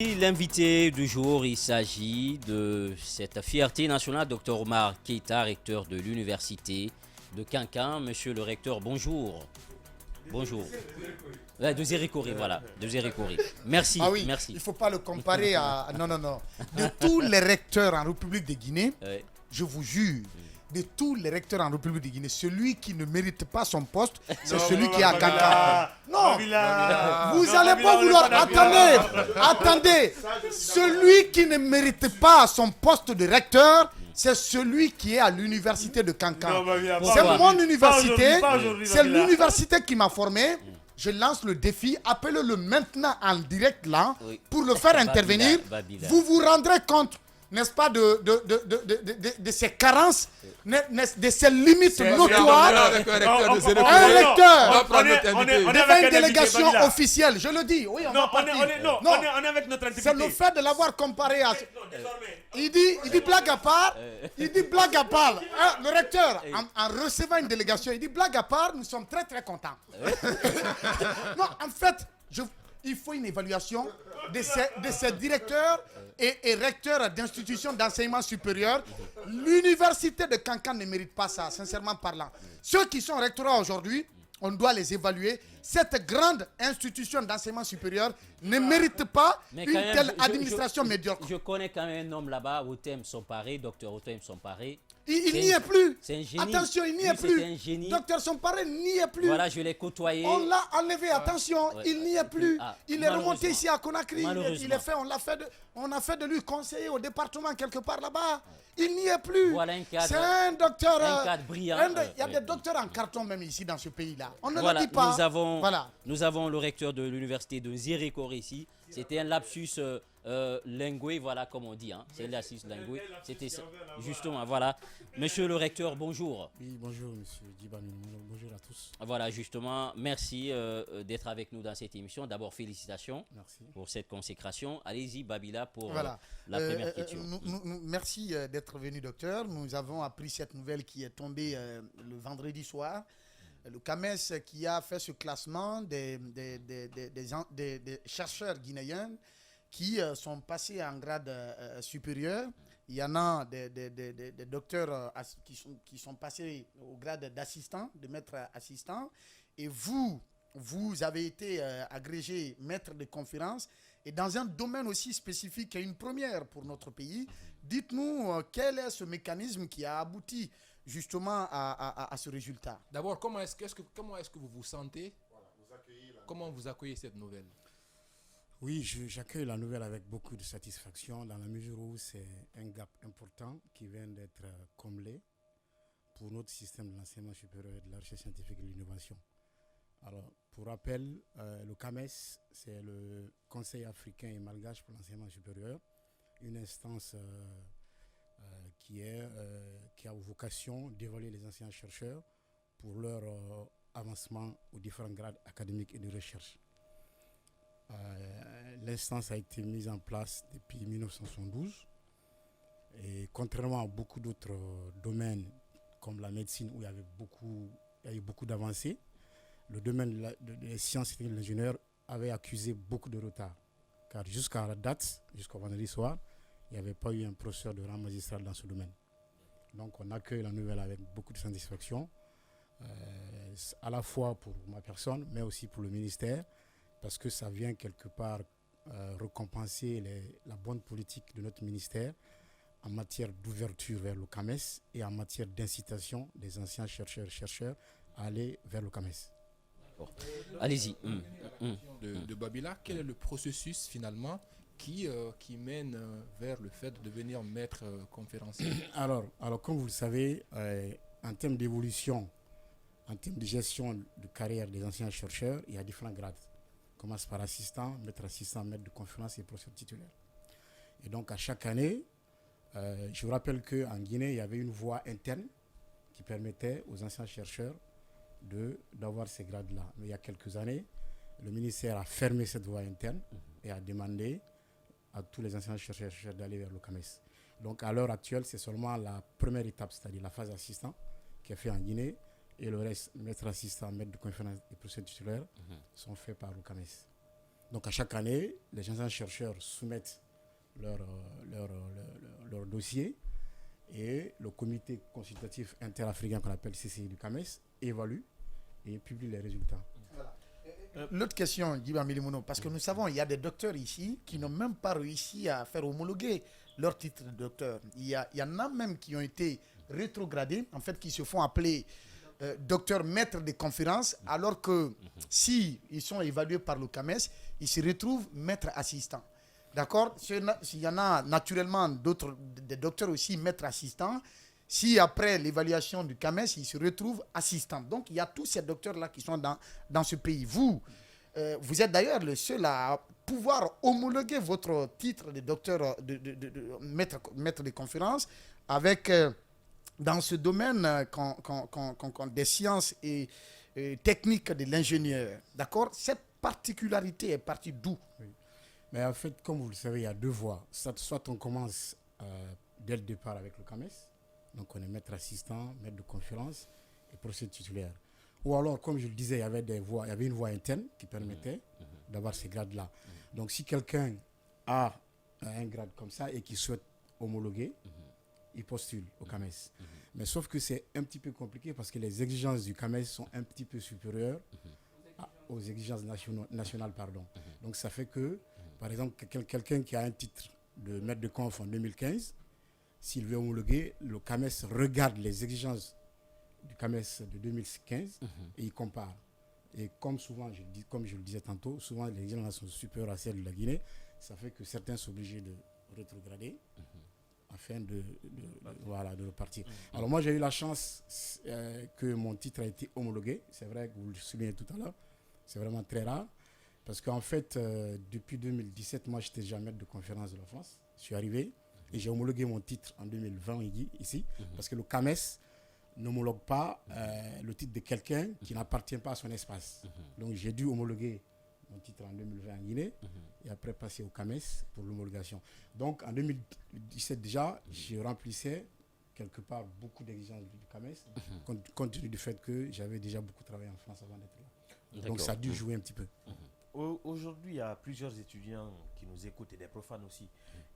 L'invité du jour, il s'agit de cette fierté nationale, Dr Omar Keïta, recteur de l'université de Kankan. Monsieur le recteur, bonjour. Bonjour. Ouais, de Zérékoré, voilà, de Zérékoré. Merci, Ah oui, il merci. ne faut pas le comparer à... Non, non, non. De tous les recteurs en République de Guinée, Ouais. je vous jure, de tous les recteurs en République de Guinée, celui qui ne mérite pas son poste, c'est celui qui est à Kankan. Non, vous n'allez pas vouloir... Attendez. Celui qui ne mérite pas son poste de recteur, c'est celui qui est à l'université de Kankan. C'est mon université, c'est l'université qui m'a formé. Je lance le défi, appelez-le maintenant en direct là, Oui. pour le faire intervenir. Babila. Vous vous rendrez compte, n'est-ce pas, de ses carences, de ses limites notoires. Un recteur devant une délégation officielle, je le dis. Oui, on va partir. On est avec notre activité. C'est le fait de l'avoir comparé à... Il dit blague à part, hein, le recteur, en recevant une délégation, il dit blague à part, nous sommes très très contents. Non, en fait, il faut une évaluation de ces directeurs et recteurs d'institutions d'enseignement supérieur. L'université de Kankan ne mérite pas ça, sincèrement parlant. Ceux qui sont rectorats aujourd'hui, on doit les évaluer. Cette grande institution d'enseignement supérieur ne mérite pas Mais une quand même, telle administration médiocre. Je connais quand même un homme là-bas, Otem Somparé, docteur Otem Somparé. Il n'y est plus. C'est un génie. Attention, il n'y Lui, est c'était plus. un génie. Docteur Somparé n'y est plus. Voilà, je l'ai côtoyé. On l'a enlevé, attention, Ouais. il n'y est plus. Ah, Il est remonté malheureusement. ici à Conakry. Malheureusement. On a fait de lui conseiller au département quelque part là-bas. Il n'y est plus. Voilà un cadre- C'est un docteur. un cadre brillant. Il y a Ouais. des docteurs en carton même ici dans ce pays-là. On ne Voilà, le dit pas. Voilà. Nous avons le recteur de l'université de Zérékoré ici. C'était un lapsus lingué, voilà comme on dit. Hein. C'est un lapsus lingué. C'était ça. Justement, voilà. Monsieur le recteur, bonjour. Oui, bonjour Monsieur Djibani, bonjour à tous. Voilà, justement, merci d'être avec nous dans cette émission. D'abord, félicitations Merci. pour cette consécration. Allez-y, Babila, pour Voilà. la première question. Merci d'être venu, docteur. Nous avons appris cette nouvelle qui est tombée le vendredi soir. Le CAMES qui a fait ce classement des chercheurs guinéens qui sont passés en grade supérieur. Il y en a des docteurs qui sont passés au grade d'assistant, de maître assistant. Et vous avez été agrégé maître de conférence. Et dans un domaine aussi spécifique et une première pour notre pays, dites-nous quel est ce mécanisme qui a abouti justement à ce résultat. D'abord, comment est-ce que vous vous sentez? Comment vous accueillez cette nouvelle? Oui, j'accueille la nouvelle avec beaucoup de satisfaction dans la mesure où c'est un gap important qui vient d'être comblé pour notre système de l'enseignement supérieur et de la recherche scientifique et de l'innovation. Alors, pour rappel, le CAMES, c'est le Conseil africain et malgache pour l'enseignement supérieur, une instance qui a vocation d'évaluer les anciens chercheurs pour leur avancement aux différents grades académiques et de recherche. L'instance a été mise en place depuis 1972 et contrairement à beaucoup d'autres domaines comme la médecine où il y a eu beaucoup d'avancées, le domaine des sciences et de l'ingénieur avait accusé beaucoup de retard car jusqu'à la date, jusqu'au vendredi soir, il n'y avait pas eu un professeur de rang magistral dans ce domaine. Donc on accueille la nouvelle avec beaucoup de satisfaction, à la fois pour ma personne, mais aussi pour le ministère, parce que ça vient quelque part récompenser la bonne politique de notre ministère en matière d'ouverture vers le CAMES et en matière d'incitation des anciens chercheurs à aller vers le CAMES. Allez-y. De Babila, quel est le processus finalement qui mène vers le fait de devenir maître conférencier? Alors, comme vous le savez, en termes d'évolution, en termes de gestion de carrière des anciens chercheurs, il y a différents grades. On commence par assistant, maître de conférence et professeur titulaire. Et donc, à chaque année, je vous rappelle qu'en Guinée, il y avait une voie interne qui permettait aux anciens chercheurs d'avoir ces grades-là. Mais il y a quelques années, le ministère a fermé cette voie interne et a demandé à tous les anciens chercheurs d'aller vers le CAMES. Donc à l'heure actuelle, c'est seulement la première étape, c'est-à-dire la phase assistant, qui est faite en Guinée, et le reste, maître assistant, maître de conférence et professeur titulaire, sont faits par le CAMES. Donc à chaque année, les anciens chercheurs soumettent leur dossier et le comité consultatif interafricain qu'on appelle CCI du CAMES évalue et publie les résultats. L'autre question, Djiba Milimono, parce que nous savons il y a des docteurs ici qui n'ont même pas réussi à faire homologuer leur titre de docteur. Il y en a même qui ont été rétrogradés, en fait, qui se font appeler docteurs maîtres de conférences, alors que si ils sont évalués par le CAMES, ils se retrouvent maîtres assistants. D'accord? S'il y en a naturellement d'autres, des docteurs aussi maîtres assistants, si après l'évaluation du CAMES, ils se retrouvent assistants. Donc, il y a tous ces docteurs-là qui sont dans ce pays. Vous êtes d'ailleurs le seul à pouvoir homologuer votre titre de docteur, maître de conférence avec, dans ce domaine des sciences et techniques de l'ingénieur. D'accord? Cette particularité est partie d'où? Oui. Mais en fait, comme vous le savez, il y a deux voies. Soit on commence dès le départ avec le CAMES, donc on est maître assistant, maître de conférence et professeur titulaire. Ou alors, comme je le disais, il y avait une voie interne qui permettait d'avoir ces grades-là. Donc si quelqu'un a un grade comme ça et qui souhaite homologuer, il postule au CAMES. Mais sauf que c'est un petit peu compliqué parce que les exigences du CAMES sont un petit peu supérieures aux exigences nationales. Donc ça fait que, par exemple, quelqu'un qui a un titre de maître de conf en 2015, s'il veut homologuer, le CAMES regarde les exigences du CAMES de 2015 et il compare. Et comme je le disais tantôt, souvent les exigences sont supérieures à celles de la Guinée. Ça fait que certains sont obligés de rétrograder afin de repartir. Alors moi j'ai eu la chance que mon titre a été homologué. C'est vrai que vous le soulignez tout à l'heure. C'est vraiment très rare. Parce qu'en fait, depuis 2017, moi j'étais déjà maître de conférence de la France. Je suis arrivé et j'ai homologué mon titre en 2020 ici. Parce que le CAMES n'homologue pas le titre de quelqu'un qui n'appartient pas à son espace. Donc j'ai dû homologuer mon titre en 2020 en Guinée et après passer au CAMES pour l'homologation. Donc en 2017 déjà, je remplissais quelque part beaucoup d'exigences du CAMES compte tenu du fait que j'avais déjà beaucoup travaillé en France avant d'être là. Donc ça a dû jouer un petit peu. Aujourd'hui, il y a plusieurs étudiants qui nous écoutent et des profanes aussi,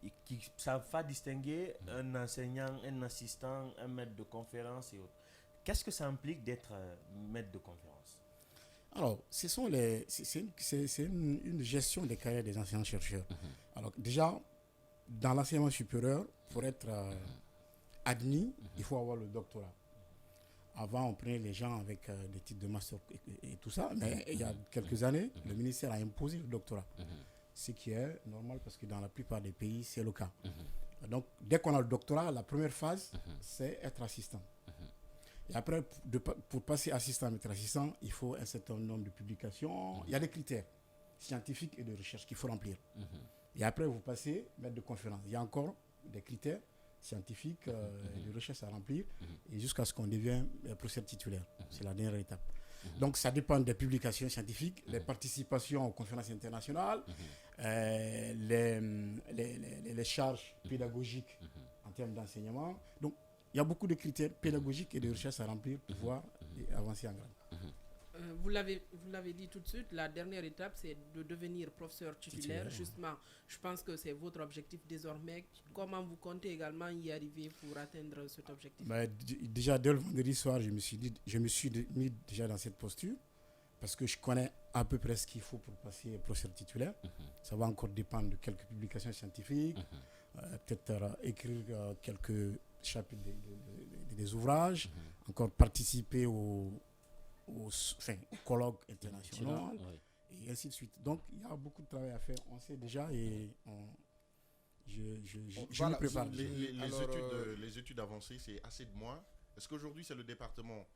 et qui savent pas distinguer un enseignant, un assistant, un maître de conférence et autres. Qu'est-ce que ça implique d'être maître de conférence? Alors, c'est une gestion des carrières des enseignants-chercheurs. Alors déjà, dans l'enseignement supérieur, pour être admis, il faut avoir le doctorat. Avant, on prenait les gens avec des titres de master et tout ça, mais il y a quelques années, le ministère a imposé le doctorat. Ce qui est normal parce que dans la plupart des pays, c'est le cas. Donc, dès qu'on a le doctorat, la première phase, c'est être assistant. Et après, pour passer assistant, maître assistant, il faut un certain nombre de publications. Il y a des critères scientifiques et de recherche qu'il faut remplir. Et après, vous passez maître de conférence. Il y a encore des critères scientifiques et de recherche à remplir et jusqu'à ce qu'on devienne professeur titulaire. C'est la dernière étape. Donc ça dépend des publications scientifiques, les participations aux conférences internationales, les charges pédagogiques en termes d'enseignement. Donc il y a beaucoup de critères pédagogiques et de recherche à remplir pour pouvoir avancer en grade. Vous l'avez dit tout de suite, la dernière étape, c'est de devenir professeur titulaire. Justement, je pense que c'est votre objectif désormais. Comment vous comptez également y arriver pour atteindre cet objectif? Déjà, dès le vendredi soir, je me suis mis déjà dans cette posture parce que je connais à peu près ce qu'il faut pour passer professeur titulaire. Ça va encore dépendre de quelques publications scientifiques, peut-être écrire quelques chapitres des ouvrages, encore participer aux colloques internationaux et ainsi de suite. Donc il y a beaucoup de travail à faire, on sait déjà et je me prépare. Les études avancées, c'est assez de mois. Est-ce qu'aujourd'hui c'est le département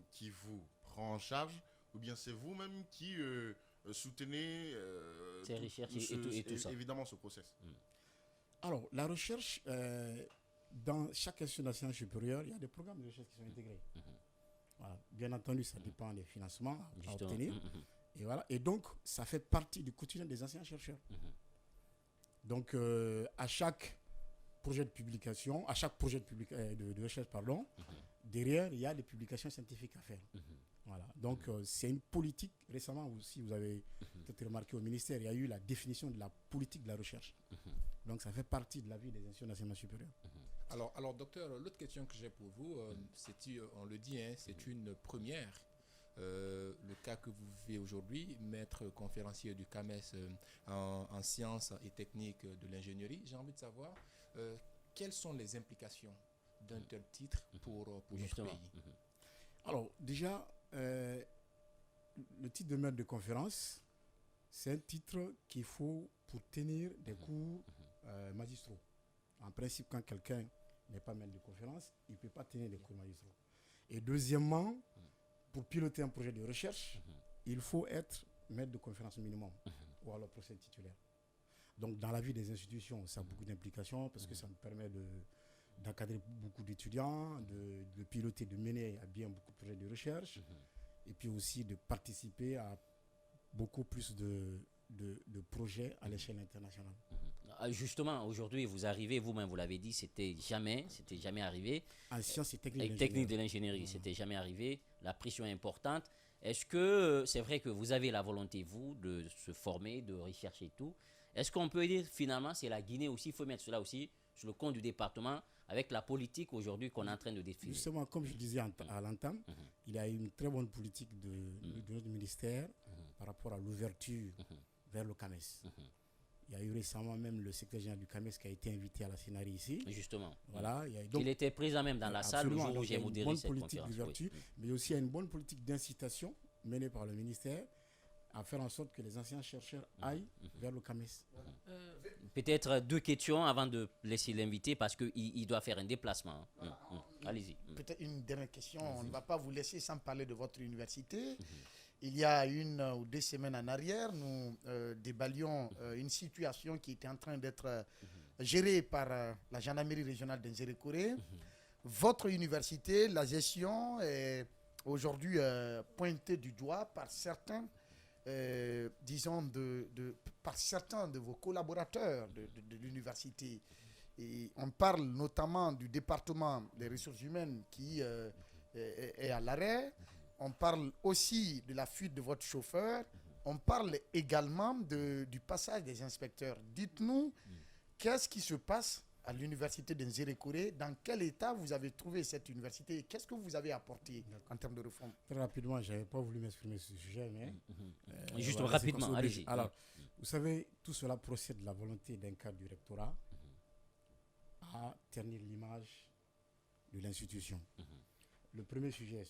qui vous prend en charge ou bien c'est vous-même qui soutenez ces recherches et tout ça? Évidemment ce process. Alors la recherche, dans chaque institution nationale supérieure, il y a des programmes de recherche qui sont intégrés. Voilà. Bien entendu, ça dépend des financements à obtenir. Et voilà. Et donc, ça fait partie du quotidien des anciens chercheurs. Donc, à chaque projet de publication, à chaque projet de recherche, derrière, il y a des publications scientifiques à faire. Voilà. Donc, c'est une politique. Récemment aussi, vous avez peut-être remarqué au ministère, il y a eu la définition de la politique de la recherche. Donc ça fait partie de la vie des institutions d'enseignement supérieur. Alors, docteur, l'autre question que j'ai pour vous, on le dit, hein, c'est une première. Le cas que vous vivez aujourd'hui, maître conférencier du CAMES en sciences et techniques de l'ingénierie, j'ai envie de savoir quelles sont les implications d'un tel titre pour notre pays. Alors, déjà, le titre de maître de conférence, c'est un titre qu'il faut pour tenir des cours magistraux. En principe, quand quelqu'un n'est pas maître de conférence, il ne peut pas tenir des cours magistraux. Et deuxièmement, pour piloter un projet de recherche, il faut être maître de conférence minimum ou alors professeur titulaire. Donc, dans la vie des institutions, ça a beaucoup d'implications parce que ça nous permet d'encadrer beaucoup d'étudiants, de piloter, de mener à bien beaucoup de projets de recherche et puis aussi de participer à beaucoup plus de projets à l'échelle internationale. Justement, aujourd'hui, vous arrivez, vous-même, vous l'avez dit, c'était jamais arrivé. En sciences et techniques de l'ingénierie, c'était jamais arrivé. La pression est importante. Est-ce que c'est vrai que vous avez la volonté, vous, de se former, de rechercher et tout? Est-ce qu'on peut dire finalement, c'est la Guinée aussi, il faut mettre cela aussi sur le compte du département avec la politique aujourd'hui qu'on est en train de définir? Justement, comme je disais à l'entame, il y a une très bonne politique de notre ministère par rapport à l'ouverture vers le CAMES. Il y a eu récemment même le secrétaire général du CAMES qui a été invité à la Sénari ici. Justement. Voilà, il était présent même dans la salle le jour où j'ai modéré cette conférence. Il y a une bonne politique d'ouverture, mais aussi il y a une bonne politique d'incitation menée par le ministère à faire en sorte que les anciens chercheurs aillent vers le CAMES. Peut-être deux questions avant de laisser l'invité parce qu'il doit faire un déplacement. Allez-y. Peut-être une dernière question. On ne va pas vous laisser sans parler de votre université. Il y a 1 ou 2 semaines en arrière, nous déballions une situation qui était en train d'être gérée par la gendarmerie régionale d'Inzérékoré. Votre université, la gestion est aujourd'hui pointée du doigt par certains, disons, par certains de vos collaborateurs de l'université. Et on parle notamment du département des ressources humaines qui est à l'arrêt. On parle aussi de la fuite de votre chauffeur. On parle également du passage des inspecteurs. Dites-nous, qu'est-ce qui se passe à l'université d'Inzérékoré? Dans quel état vous avez trouvé cette université? Et qu'est-ce que vous avez apporté en termes de réforme? Très rapidement, je n'avais pas voulu m'exprimer sur ce sujet, mais... Juste rapidement, allez-y. Alors, vous savez, tout cela procède de la volonté d'un cadre du rectorat à ternir l'image de l'institution. Le premier sujet,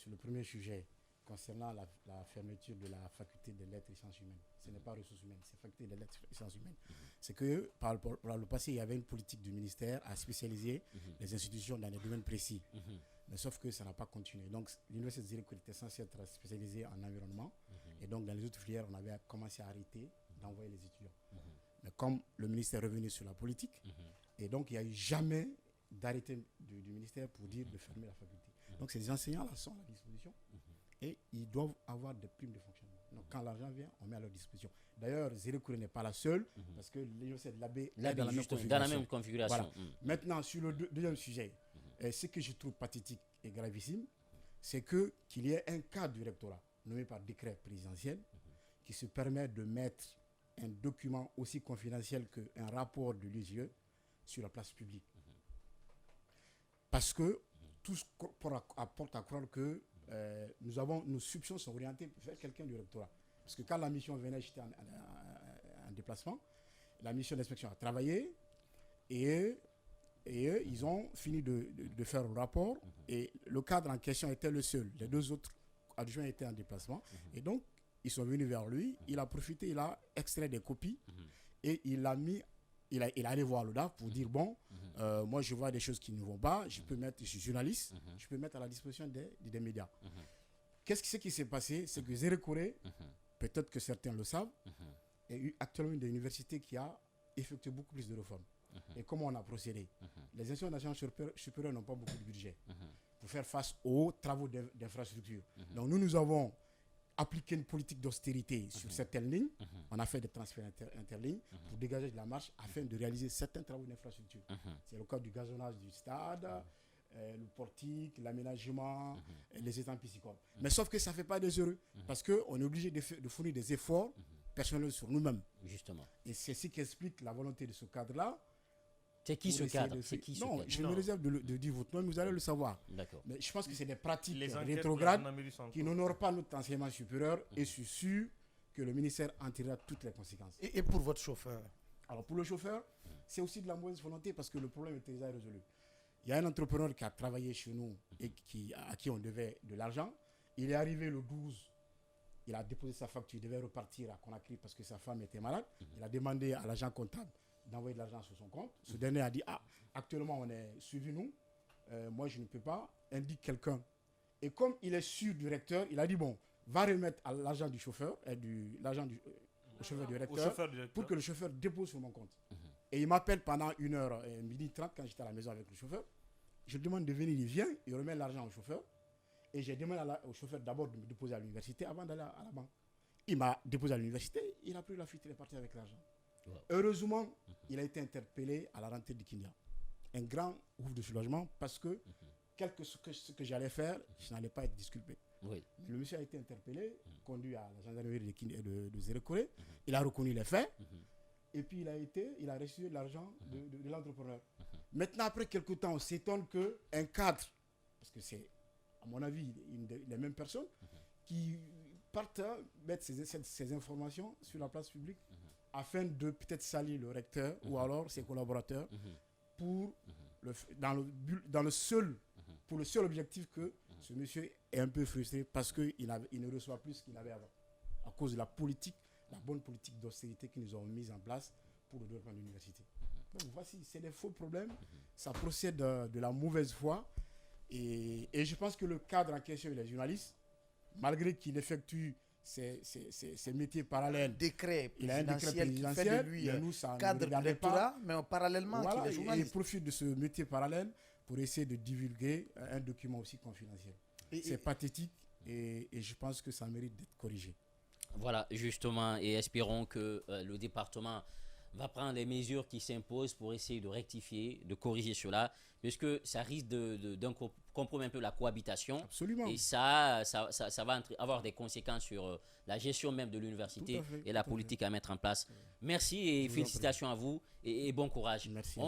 concernant la fermeture de la faculté des lettres et sciences humaines. Ce n'est pas ressources humaines, c'est faculté des lettres et sciences humaines. C'est que par le passé, il y avait une politique du ministère à spécialiser les institutions dans des domaines précis. Mais sauf que ça n'a pas continué. Donc l'université de Zérékoré était censée être spécialisée en environnement. Et donc dans les autres filières, on avait commencé à arrêter d'envoyer les étudiants. Mais comme le ministère est revenu sur la politique, et donc il n'y a eu jamais d'arrêté du ministère pour dire de fermer la faculté. Donc ces enseignants-là sont à la disposition. Et ils doivent avoir des primes de fonctionnement. Donc quand l'argent vient, on met à leur disposition. D'ailleurs, Zérékoré n'est pas la seule, parce que l'université de l'Abbé est dans la même configuration. Voilà. Maintenant, sur le deuxième sujet, ce que je trouve pathétique et gravissime, c'est qu'il y ait un cadre du rectorat, nommé par décret présidentiel, qui se permet de mettre un document aussi confidentiel qu'un rapport de l'UGE sur la place publique. Parce que tout ce qu'on apporte à croire que nos soupçons sont orientés vers quelqu'un du rectorat. Parce que quand la mission venait, j'étais en déplacement, la mission d'inspection a travaillé et ils ont fini de faire le rapport et le cadre en question était le seul. Les 2 autres adjoints étaient en déplacement et donc ils sont venus vers lui, il a profité, il a extrait des copies et il est allé voir le DAF pour dire bon, moi je vois des choses qui ne vont pas, je suis journaliste, je peux mettre à la disposition des médias. Qu'est-ce qui s'est passé? C'est que Zérékoré, peut-être que certains le savent, est actuellement une université qui a effectué beaucoup plus de réformes. Et comment on a procédé? Les institutions nationales supérieures n'ont pas beaucoup de budget pour faire face aux travaux d'infrastructure. Donc nous avons appliqué une politique d'austérité sur certaines lignes. On a fait des transferts interlignes pour dégager de la marge afin de réaliser certains travaux d'infrastructure. C'est le cas du gazonnage du stade, le portique, l'aménagement, les étangs piscicoles. Mais sauf que ça ne fait pas des heureux parce qu'on est obligé de fournir des efforts personnel sur nous-mêmes. Justement. Et c'est ce qui explique la volonté de ce cadre-là. C'est qui ce cadre? C'est qui ce Non, cadre? je me réserve de dire votre nom, mais vous allez le savoir. D'accord. Mais je pense que c'est des pratiques Les enquêtes rétrogrades de la gendarmerie sont qui n'honorent pas notre enseignement supérieur et je suis sûr que le ministère en tirera toutes les conséquences. Et pour votre chauffeur? Alors pour le chauffeur, c'est aussi de la mauvaise volonté parce que le problème est déjà résolu. Il y a un entrepreneur qui a travaillé chez nous et à qui on devait de l'argent. Il est arrivé le 12, il a déposé sa facture, il devait repartir à Conakry parce que sa femme était malade. Il a demandé à l'agent comptable d'envoyer de l'argent sur son compte. Ce dernier a dit, actuellement on est suivi nous, moi je ne peux pas, indique quelqu'un. Et comme il est sûr du recteur, il a dit, bon, va remettre à l'agent du chauffeur, au chauffeur du recteur, pour que le chauffeur dépose sur mon compte. Et il m'appelle pendant 1h, 12h30, quand j'étais à la maison avec le chauffeur. Je lui demande de venir, il vient, il remet l'argent au chauffeur. Et j'ai demandé au chauffeur d'abord de me déposer à l'université avant d'aller à la banque. Il m'a déposé à l'université, il a pris la fuite, il est parti avec l'argent. Wow. Heureusement, il a été interpellé à la rentrée de Kinia. Un grand ouf de soulagement parce que, quel que ce que j'allais faire, je n'allais pas être disculpé. Oui. Le monsieur a été interpellé, conduit à la gendarmerie de Zérekoré. Il a reconnu les faits. Et puis il a reçu l'argent de l'entrepreneur. Maintenant, après quelques temps, on s'étonne qu'un cadre, parce que c'est, à mon avis, les mêmes personnes, qui partent mettre ces informations sur la place publique afin de peut-être salir le recteur ou alors ses collaborateurs pour pour le seul objectif que ce monsieur est un peu frustré parce qu'il ne reçoit plus ce qu'il avait avant à cause de la bonne politique d'austérité qu'ils nous ont mise en place pour le développement de l'université. Donc voici, c'est des faux problèmes, ça procède de la mauvaise foi et je pense que le cadre en question, il est journaliste, malgré qu'il effectue ces métiers parallèles. Il a un décret présidentiel qui fait de lui cadre de lectorat, mais parallèlement, voilà, il est journaliste. Il profite de ce métier parallèle pour essayer de divulguer un document aussi confidentiel. C'est pathétique et je pense que ça mérite d'être corrigé. Voilà, justement, et espérons que le département va prendre les mesures qui s'imposent pour essayer de rectifier, de corriger cela, puisque ça risque de compromettre un peu la cohabitation. Absolument. Et ça va avoir des conséquences sur la gestion même de l'université et la politique à mettre en place. Merci et félicitations à vous et bon courage. Merci.